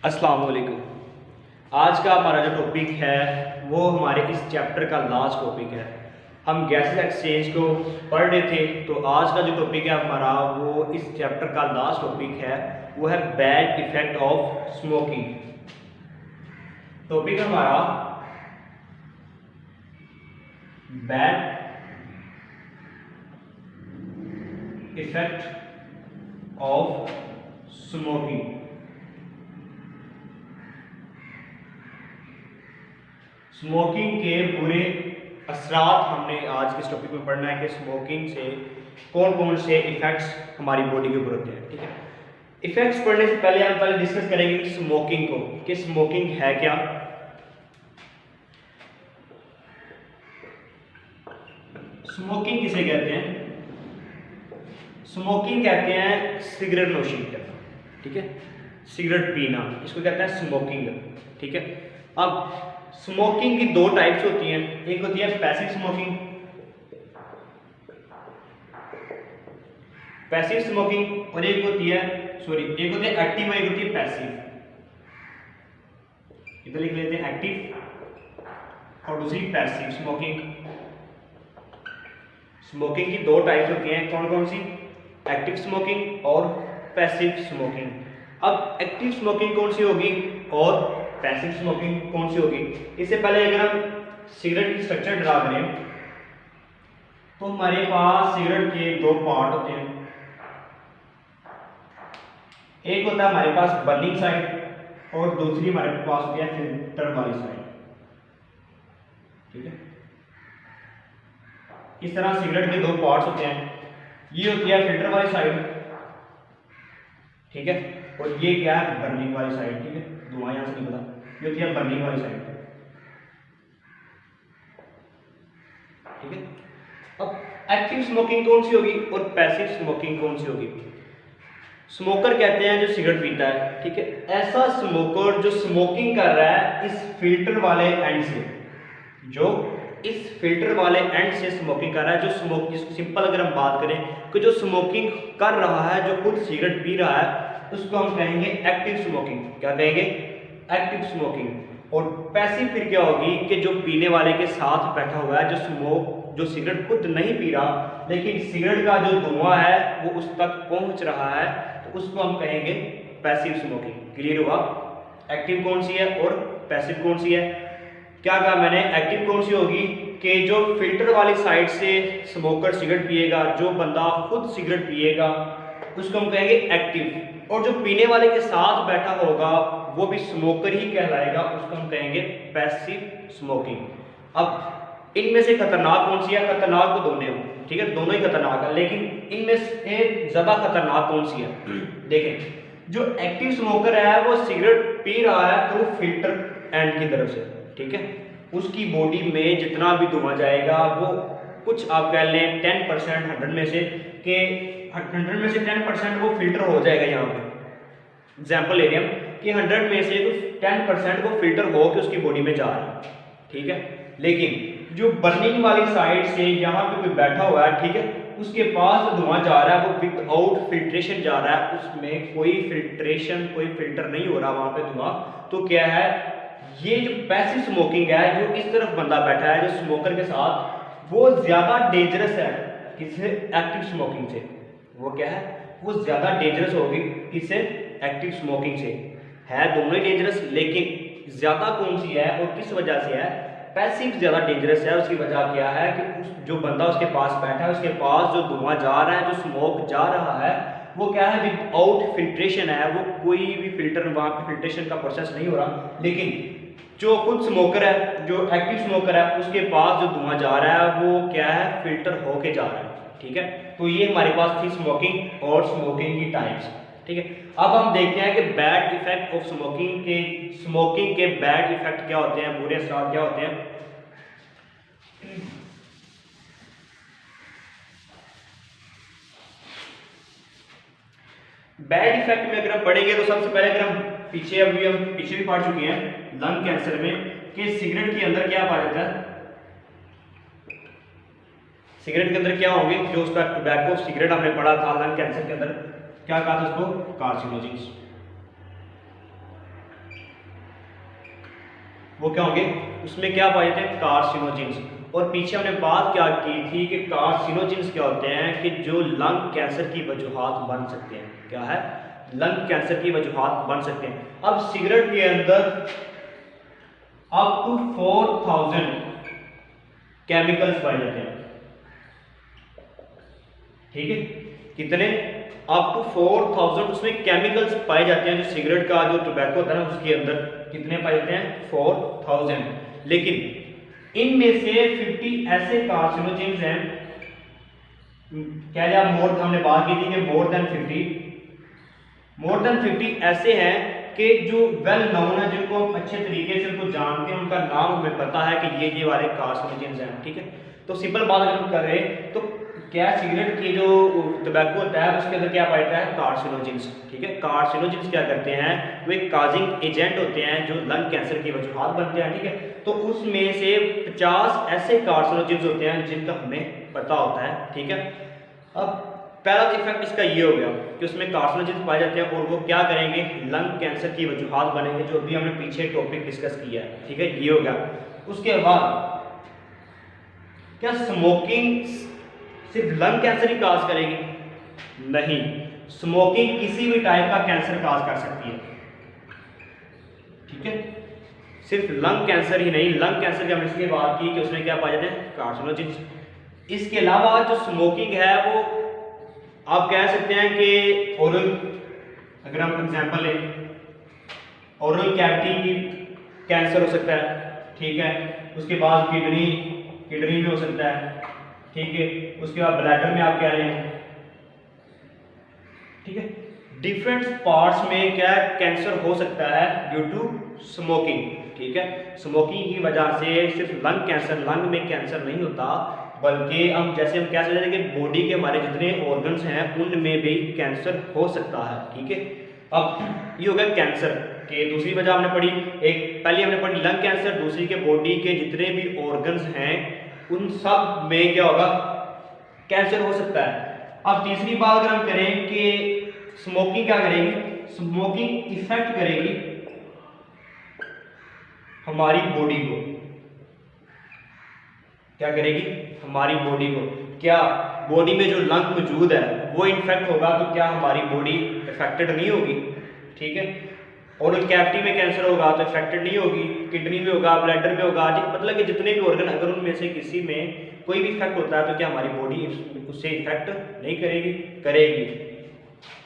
अस्सलाम वालेकुम। आज का हमारा जो टॉपिक है वो हमारे इस चैप्टर का लास्ट टॉपिक है। हम गैसेस एक्सचेंज को पढ़ रहे थे, तो आज का जो टॉपिक है हमारा वो इस चैप्टर का लास्ट टॉपिक है, वो है bad effect of smoking. Topic हमारा bad effect of smoking. Smoking के बुरे असरात हमने आज के इस टॉपिक में पढ़ना है कि स्मोकिंग से कौन कौन से इफेक्ट्स हमारी बॉडी के ऊपर होते हैं। ठीक है, इफेक्ट्स पढ़ने से पहले हम डिस्कस करेंगे स्मोकिंग को, कि स्मोकिंग है क्या। स्मोकिंग किसे कहते हैं? स्मोकिंग कहते हैं सिगरेट नोशी करना। ठीक है, सिगरेट पीना, इसको कहते हैं स्मोकिंग। ठीक है, अब स्मोकिंग की दो टाइप्स होती हैं, एक होती है पैसिव स्मोकिंग, पैसिव स्मोकिंग, और एक होती है एक्टिव और एक होती है पैसिव। इधर लिख लेते हैं एक्टिव और दूसरी पैसिव स्मोकिंग। स्मोकिंग की दो टाइप्स होती हैं, कौन कौन सी? एक्टिव स्मोकिंग और पैसिव स्मोकिंग। अब एक्टिव स्मोकिंग कौन सी होगी और पैसिव स्मोकिंग कौन सी होगी? इससे पहले अगर हम सिगरेट की स्ट्रक्चर ड्रा करें तो हमारे पास सिगरेट के दो पार्ट होते हैं। एक होता है हमारे पास बर्निंग साइड और दूसरी हमारे पास होती है फिल्टर वाली साइड। ठीक है, इस तरह सिगरेट के दो पार्ट्स होते हैं। ये होती है फिल्टर वाली साइड, ठीक है, और ये क्या है? बर्निंग वाली साइड। ठीक है, धुआं यहां से निकला, ये होती है बर्निंग वाली साइड। ठीक है, अब एक्टिव स्मोकिंग कौन सी होगी और पैसिव स्मोकिंग कौन सी होगी? स्मोकर कहते हैं जो सिगरेट पीता है। ठीक है, ऐसा स्मोकर जो स्मोकिंग कर रहा है इस फिल्टर वाले एंड से, जो इस फिल्टर वाले एंड से स्मोकिंग कर रहा है, जो सिंपल अगर हम बात करें कि जो स्मोकिंग कर रहा है, जो खुद सिगरेट पी रहा है, उसको हम कहेंगे एक्टिव स्मोकिंग। क्या कहेंगे? Active smoking. और पैसिव फिर क्या होगी कि जो पीने वाले के साथ बैठा हुआ है, जो सिगरेट खुद नहीं पी रहा लेकिन सिगरेट का जो धुआं है वो उस तक पहुंच रहा है, तो उसको हम कहेंगे पैसिव स्मोकिंग। क्लियर हुआ? एक्टिव कौन सी है और पैसिव कौन सी है? क्या कहा मैंने? एक्टिव कौन सी होगी कि जो फिल्टर वाली साइड से स्मोकर सिगरेट पिएगा, जो बंदा खुद सिगरेट पिएगा, उसको हम कहेंगे एक्टिव। और जो पीने वाले के साथ बैठा होगा वो भी स्मोकर ही कहलाएगा, उसको हम कहेंगे पैसिव स्मोकिंग। अब इनमें से खतरनाक कौन सी है? खतरनाक तो दोनों हैं, ठीक है, दोनों ही खतरनाक है, लेकिन इनमें से ज्यादा खतरनाक कौन सी है? देखें, जो एक्टिव स्मोकर है वो सिगरेट पी रहा है तो फिल्टर एंड की तरफ से, ठीक है, उसकी बॉडी में जितना भी धुआं जाएगा वो कुछ आप कह लें 10% 100 में से, कि 100 में से 10% वो फिल्टर हो जाएगा। यहाँ पे एग्जाम्पल ले रहे हैं हम कि 100 में से 10% वो फिल्टर हो के उसकी बॉडी में जा रहा है। ठीक है, लेकिन जो बर्निंग वाली साइड से यहाँ पे कोई बैठा हुआ है, ठीक है, उसके पास जो धुआं जा रहा है वो विदाउट फिल्ट्रेशन जा रहा है, उसमें कोई फिल्ट्रेशन, कोई फिल्टर नहीं हो रहा वहां पे धुआं। तो क्या है? ये जो पैसिव स्मोकिंग है, जो इस तरफ बंदा बैठा है जो स्मोकर के साथ, वो ज्यादा डेंजरस है किससे? एक्टिव स्मोकिंग से। वो क्या है? वो ज्यादा डेंजरस होगी किससे? एक्टिव स्मोकिंग से। है दोनों ही डेंजरस, लेकिन ज्यादा कौन सी है और किस वजह से है? पैसिव ज्यादा डेंजरस है। उसकी वजह क्या है कि जो बंदा उसके पास बैठा है, उसके पास जो धुआं जा रहा है, जो स्मोक जा रहा है, वो क्या है? विदाउट फिल्ट्रेशन है, वो कोई भी फिल्टर, वहां पे फिल्ट्रेशन का प्रोसेस नहीं हो रहा। लेकिन जो खुद स्मोकर है, जो एक्टिव स्मोकर है, उसके पास जो धुआं जा रहा है वो क्या है? फिल्टर होके जा रहा है। ठीक है, तो ये हमारे पास थी स्मोकिंग और स्मोकिंग की टाइप्स। ठीक है, अब हम देखते हैं कि बैड इफेक्ट ऑफ स्मोकिंग के बैड इफेक्ट क्या होते हैं, बुरे असर क्या होते हैं। बैड इफेक्ट में अगर हम पढ़ेंगे तो सबसे पहले अगर हम पीछे भी पढ़ चुके हैं लंग कैंसर में, कि सिगरेट के अंदर क्या पाया जाता है? सिगरेट के अंदर क्या होंगे? जो उसका टोबैको सिगरेट हमने पढ़ा था लंग कैंसर के अंदर, क्या कहा था उसको? कार्सिनोजेंस। वो क्या होंगे, उसमें क्या पाए जाते हैं, कार्सिनोजेंस। और पीछे हमने बात क्या की थी कि कार्सिनोजेंस क्या होते हैं कि जो लंग कैंसर की वजूहात बन सकते हैं। क्या है, लंग कैंसर की वजूहात बन सकते हैं। अब सिगरेट के अंदर अप टू 4000 केमिकल्स पाए जाते हैं, ठीक है, कितने, अप टू 4000 उसमें केमिकल्स पाए जाते हैं। जो सिगरेट का जो टोबैको होता है ना उसके अंदर कितने पाए जाते हैं, 4000। लेकिन इनमें से 50 ऐसे कार्सिनोजेंस हैं, क्या लिया, हमने बात की थी कि मोर देन 50 ऐसे हैं कि जो वेल नोन है, जिनको हम अच्छे तरीके से उनको जानते हैं, उनका नाम हमें पता है कि ये वाले कार्सिनोजेंस हैं, ठीक है। तो सिंपल बात अगर हम कर रहे हैं तो क्या सिगरेट की जो टोबैको होता है उसके अंदर क्या पाया जाता है, कार्सिनोजेंस, ठीक है। कार्सिनोजेंस क्या करते हैं, वो एक काजिंग एजेंट होते हैं जो लंग कैंसर की वजूहात बनते हैं, ठीक है। तो उसमें से 50 ऐसे कार्सिनोजेंस होते हैं जिनका हमें पता होता है, ठीक है। अब पहला इफेक्ट इसका ये हो गया कि उसमें कार्सिनोजेंस पाए जाते हैं और वो क्या करेंगे, लंग कैंसर की वजूहात बनेंगे, जो भी हमने पीछे टॉपिक डिस्कस किया है, ठीक है, ये हो गया। उसके बाद क्या स्मोकिंग सिर्फ लंग कैंसर ही काज करेगी, नहीं, स्मोकिंग किसी भी टाइप का कैंसर काज कर सकती है, ठीक है। सिर्फ लंग कैंसर ही नहीं, लंग कैंसर की हमने इसलिए बात की कि उसमें क्या पाए जाते हैं, कार्सिनोजेंस। इसके अलावा जो स्मोकिंग है वो आप कह सकते हैं कि ओरल, अगर हम एग्जांपल लें, ओरल कैविटी की कैंसर हो सकता है, ठीक है। उसके बाद किडनी में हो सकता है, ठीक है। उसके बाद ब्लैडर में आप कह रहे हैं, ठीक है। डिफरेंट पार्ट्स में क्या कैंसर हो सकता है ड्यू टू स्मोकिंग, ठीक है। स्मोकिंग की वजह से सिर्फ लंग कैंसर, लंग में कैंसर नहीं होता, बल्कि हम जैसे हम कह सकते हैं कि बॉडी के हमारे जितने ऑर्गन्स हैं उनमें भी कैंसर हो सकता है, ठीक है। अब ये हो गया कैंसर के दूसरी वजह हमने पढ़ी, एक पहले हमने पढ़ी लंग कैंसर, दूसरी के बॉडी के जितने भी ऑर्गन्स हैं उन सब में क्या होगा, कैंसर हो सकता है। अब तीसरी बात अगर हम करें कि स्मोकिंग क्या करेगी, स्मोकिंग इफेक्ट करेगी हमारी बॉडी को, क्या करेगी, हमारी बॉडी को। क्या बॉडी में जो लंग मौजूद है वो इन्फेक्ट होगा तो क्या हमारी बॉडी इफेक्टेड नहीं होगी, ठीक है। और कैविटी में कैंसर होगा तो इफेक्टेड नहीं होगी, किडनी में होगा, ब्लैडर में होगा, मतलब कि जितने भी ऑर्गन अगर उनमें से किसी में कोई भी इफेक्ट होता है तो क्या हमारी बॉडी उससे इफेक्ट नहीं करेगी, करेगी।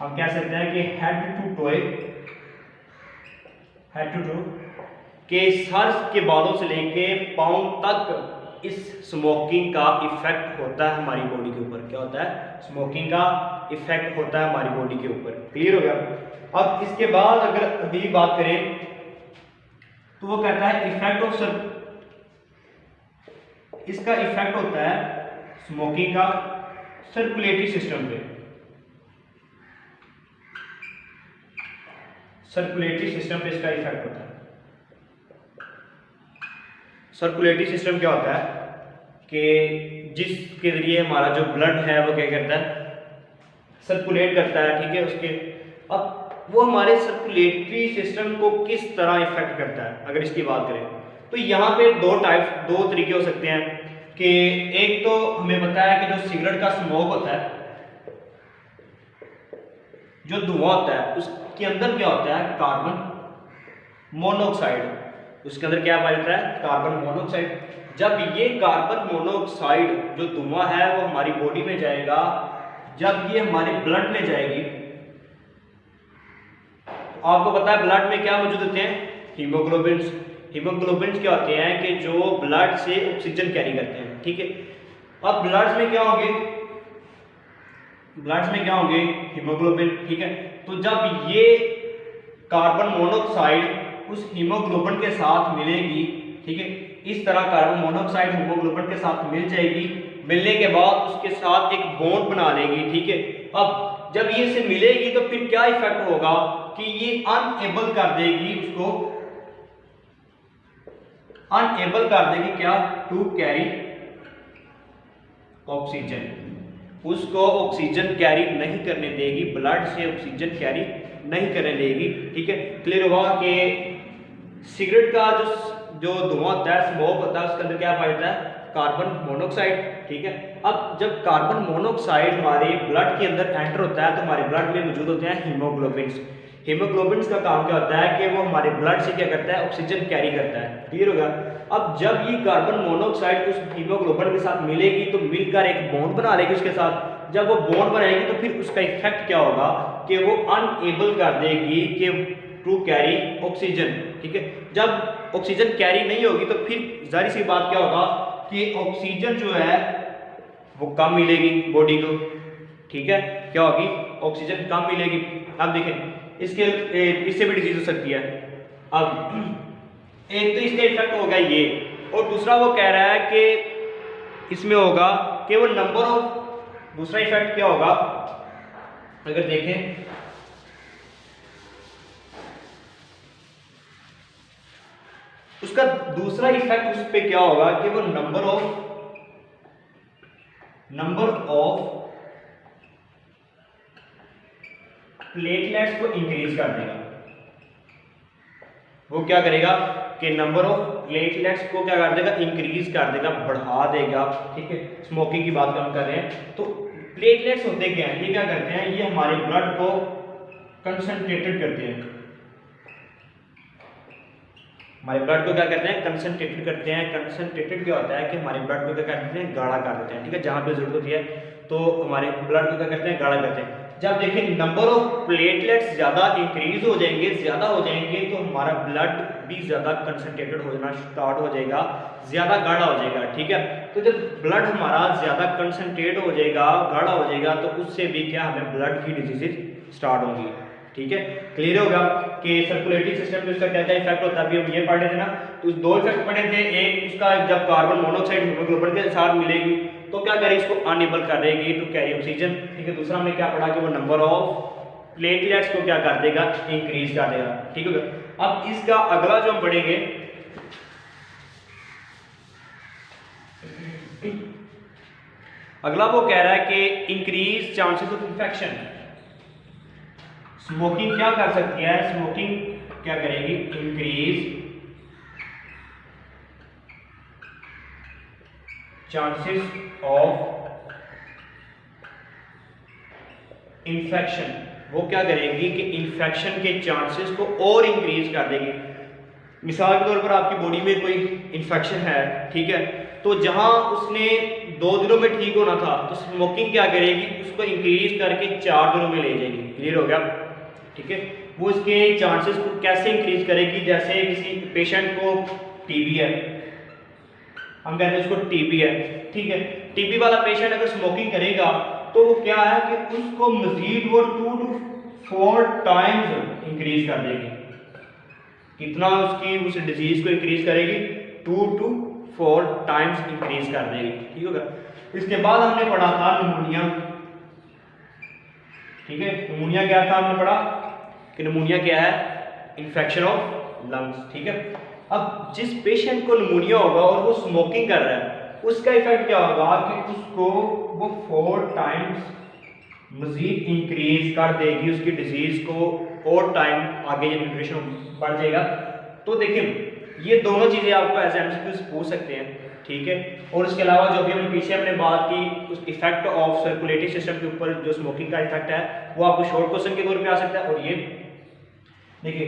हम कह सकते हैं कि हेड टू टो के सर के बालों से लेके पाँव तक इस स्मोकिंग का इफेक्ट होता है हमारी बॉडी के ऊपर। क्या होता है, स्मोकिंग का इफेक्ट होता है हमारी बॉडी के ऊपर। क्लियर हो गया। अब इसके बाद अगर अगली बात करें तो वो कहता है इफेक्ट ऑफ इसका इफेक्ट होता है स्मोकिंग का सर्कुलेटरी सिस्टम पे। सर्कुलेटरी सिस्टम पे इसका इफेक्ट होता है। सर्कुलेटरी सिस्टम क्या होता है कि जिसके जरिए हमारा जो ब्लड है वो क्या करता है, सर्कुलेट करता है, ठीक है। उसके अब वो हमारे सर्कुलेटरी सिस्टम को किस तरह इफेक्ट करता है अगर इसकी बात करें तो यहाँ पे दो तरीके हो सकते हैं कि एक तो हमें पता है कि जो सिगरेट का स्मोक होता है, जो धुआं होता है, उसके अंदर क्या होता है, कार्बन मोनोऑक्साइड। उसके अंदर क्या पाया जाता है, कार्बन मोनोऑक्साइड। जब ये कार्बन मोनोऑक्साइड जो धुआं है वो हमारी बॉडी में जाएगा, जब ये हमारे ब्लड में जाएगी, तो आपको पता है ब्लड में क्या मौजूद होते हैं, हीमोग्लोबिन्स। हीमोग्लोबिन्स क्या होते हैं कि जो ब्लड से ऑक्सीजन कैरी करते हैं, ठीक है। अब ब्लड में क्या होंगे, ब्लड में क्या होंगे, हीमोग्लोबिन, ठीक है। तो जब ये कार्बन मोनोऑक्साइड उस हीमोग्लोबिन के साथ मिलेगी, ठीक है, इस तरह कार्बन मोनोऑक्साइड हीमोग्लोबिन के साथ मिल जाएगी, मिलने के बाद उसके साथ एक बॉन्ड बना लेगी, ठीक है। अब जब ये से मिलेगी तो फिर क्या इफेक्ट होगा कि ये अनएबल कर देगी उसको, अनएबल कर देगी क्या, टू कैरी ऑक्सीजन। उसको ऑक्सीजन कैरी नहीं करने देगी, ब्लड से ऑक्सीजन कैरी नहीं करने देगी, ठीक है। क्लियर हुआ कि सिगरेट का जो जो धुआं होता है, स्मोक होता है, उसके अंदर क्या पाया जाता है? Carbon monoxide. ठीक है, अब जब कार्बन मोनोऑक्साइड हमारे ब्लड के अंदर एंटर होता है तो हमारे ब्लड में मौजूद होते हैं हीमोग्लोबिन्स। हीमोग्लोबिन्स का काम क्या होता है कि वो हमारे ब्लड से क्या करता है? ऑक्सीजन कैरी करता है। क्लियर होगा? अब जब ये कार्बन मोनोऑक्साइड उस हीमोग्लोबिन के साथ मिलेगी तो मिलकर एक बॉन्ड बना लेगी उसके साथ। जब वो बॉन्ड बनाएगी तो फिर उसका इफेक्ट क्या होगा कि वो अनएबल कर देगी कि टू कैरी ऑक्सीजन। ठीक है, जब ऑक्सीजन कैरी नहीं होगी तो फिर जाहिर सी बात क्या होगा कि ऑक्सीजन जो है वो कम मिलेगी बॉडी को। ठीक है, क्या होगी? ऑक्सीजन कम मिलेगी। अब देखें इससे भी डिजीज हो सकती है। अब एक तो इसका इफेक्ट होगा ये, और दूसरा वो कह रहा है कि इसमें होगा कि वो नंबर ऑफ, दूसरा इफेक्ट क्या होगा अगर देखें, उसका दूसरा इफेक्ट उस पे क्या होगा कि वो नंबर ऑफ प्लेटलेट्स को इंक्रीज कर देगा। वो क्या करेगा कि नंबर ऑफ प्लेटलेट्स को क्या कर देगा? इंक्रीज कर देगा, बढ़ा देगा। ठीक है, स्मोकिंग की बात हम कर रहे हैं तो प्लेटलेट्स होते क्या हैं? ये क्या करते हैं? ये हमारे ब्लड को कंसंट्रेटेड करते हैं। हमारे ब्लड को क्या करते हैं? कंसंट्रेटेड करते हैं। कंसंट्रेटेड क्या होता है कि हमारे ब्लड को क्या कर देते हैं? गाढ़ा कर देते हैं। ठीक है, जहां पे जरूरत होती है तो हमारे ब्लड को क्या करते हैं? गाढ़ा करते हैं। जब देखिए नंबर ऑफ प्लेटलेट्स ज्यादा इंक्रीज हो जाएंगे, ज्यादा हो जाएंगे, तो हमारा ब्लड भी ज्यादा कंसंट्रेटेड होना स्टार्ट हो जाएगा, ज्यादा गाढ़ा हो जाएगा। ठीक है, तो जब ब्लड हमारा ज्यादा कंसंट्रेट हो जाएगा, गाढ़ा हो जाएगा, तो उससे भी क्या हमें ब्लड की डिजीजेज स्टार्ट होंगी। ठीक है, क्लियर होगा कि सर्कुलेटरी सिस्टम में उसका क्या क्या इफेक्ट होता है। अभी हम ये पढ़ रहे थे ना, तो दो इफेक्ट पढ़े थे। एक उसका जब कार्बन मोनोऑक्साइड हीमोग्लोबिन के साथ मिलेगी तो क्या करेगी? इसको अनएबल कर देगी टू कैरी ऑक्सीजन। ठीक है, दूसरा हमने क्या पढ़ा कि वो नंबर ऑफ प्लेटलेट्स को क्या कर देगा? इंक्रीज कर देगा। ठीक होगा। अब इसका अगला जो हम पढ़ेंगे, अगला वो कह रहा है कि increase chances of infection. Smoking क्या कर सकती है? स्मोकिंग क्या करेगी? Increase chances of infection. वो क्या करेगी कि इंफेक्शन के चांसेस को और इंक्रीज कर देगी। मिसाल के तौर पर आपकी बॉडी में कोई इंफेक्शन है, ठीक है, तो जहां उसने 2 दिनों में ठीक होना था, तो स्मोकिंग क्या करेगी? उसको इंक्रीज करके 4 दिनों में ले जाएगी। क्लियर हो गया? ठीक है, वो इसके चांसेस को कैसे इंक्रीज करेगी? जैसे किसी पेशेंट को टीबी है, हम कहते हैं उसको टीबी है, ठीक है, टीबी वाला पेशेंट अगर स्मोकिंग करेगा तो वो क्या है कि उसको मजीद वो 2 to 4 टाइम्स इंक्रीज कर देगी। कितना उसकी उस डिजीज को इंक्रीज करेगी? 2 to 4 टाइम्स इंक्रीज कर देगी। ठीक होगा। इसके बाद हमने पढ़ा था निमोनिया। ठीक है, निमोनिया क्या था? हमने पढ़ा कि निमोनिया क्या है? Infection of lungs. ठीक है, अब जिस पेशेंट को निमोनिया होगा और वो स्मोकिंग कर रहा है, उसका इफेक्ट क्या होगा कि उसको वो 4 टाइम्स मजीद इंक्रीज कर देगी उसकी डिजीज को, और टाइम आगे ये ड्यूरेशन बढ़ जाएगा। तो देखिए ये दोनों चीजें आपको एज एमसीक्यूज पूछ सकते हैं। ठीक है, और इसके अलावा जो भी हमने पीछे हमने बात की उस इफेक्ट ऑफ सर्कुलेटरी सिस्टम के ऊपर, जो स्मोकिंग का इफेक्ट है, वो आपको शॉर्ट क्वेश्चन के तौर पे आ सकता है। और ये देखिए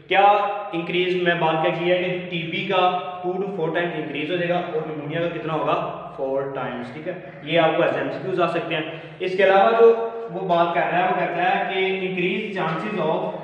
क्या इंक्रीज मैं बात क्या की है कि टीबी का 2 to 4 टाइम्स इंक्रीज हो जाएगा और निमोनिया का कितना होगा? 4 टाइम्स। ठीक है, ये आपको एज एमसीक्यूज आ सकते हैं। इसके अलावा जो वो बात कर रहा है वो कहता है कि increase chances of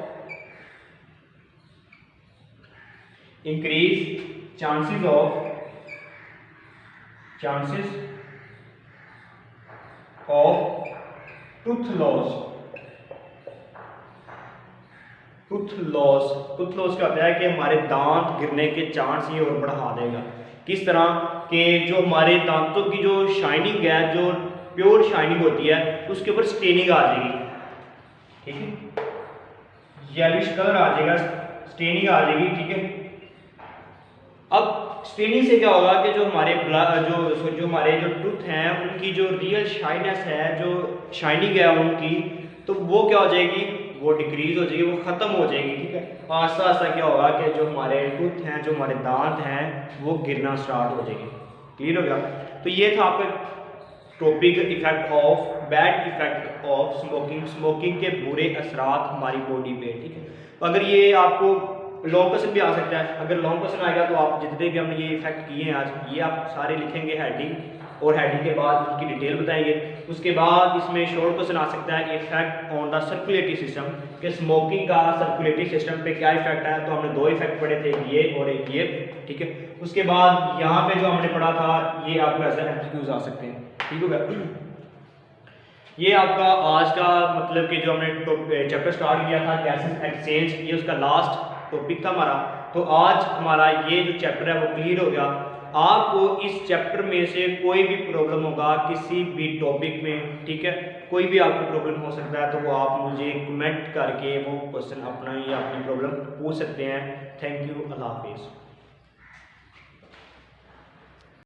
tooth loss का होता है कि हमारे दांत गिरने के चांस ये और बढ़ा देगा। किस तरह के? जो हमारे दांतों की जो शाइनिंग है, जो प्योर शाइनिंग होती है, उसके ऊपर स्टेनिंग आ जाएगी। ठीक है, येलिश कलर आ जाएगा, स्टेनिंग आ जाएगी। ठीक है, अब स्टेनिंग से क्या होगा कि जो हमारे जो टूथ हैं उनकी जो रियल शाइनेस है, जो शाइनिंग है उनकी, तो वो क्या हो जाएगी? वो डिक्रीज हो जाएगी, वो ख़त्म हो जाएगी। ठीक है, आहिस्ता आहिस्ता क्या होगा कि जो हमारे टूथ हैं, जो हमारे दांत हैं, वो गिरना स्टार्ट हो जाएंगे। क्लियर हो गया? तो ये था आपका topic effect of bad effect of smoking, smoking के बुरे असरात हमारी बॉडी पे। ठीक है, तो अगर ये आपको लॉन्ग क्वेश्चन भी आ सकता है, अगर लॉन्ग क्वेश्चन आएगा तो आप जितने भी हमने ये इफेक्ट किए हैं आज, ये आप सारे लिखेंगे हेडिंग, और हेडिंग के बाद उनकी डिटेल बताएंगे। उसके बाद इसमें शॉर्ट क्वेश्चन आ सकता है effect on the circulatory system, कि स्मोकिंग का सर्कुलेटरी सिस्टम पे क्या इफेक्ट है। तो हमने दो इफेक्ट पढ़े थे, ये और एक ये। ठीक है, उसके बाद यहाँ पे जो हमने पढ़ा था, ये आपका ऐसा एमसीक्यूज आ सकते हैं। ठीक हो गया? ये आपका आज का मतलब कि जो हमने चैप्टर स्टार्ट किया था गैसेस एक्सचेंज, ये उसका लास्ट टॉपिक था हमारा। तो आज हमारा ये जो चैप्टर है वो क्लियर हो गया। आपको इस चैप्टर में से कोई भी प्रॉब्लम होगा किसी भी टॉपिक में, ठीक है, कोई भी आपको प्रॉब्लम हो सकता है, तो वो आप मुझे कमेंट करके वो क्वेश्चन अपना या अपनी प्रॉब्लम पूछ सकते हैं। थैंक यू, अल्लाह हाफिज़।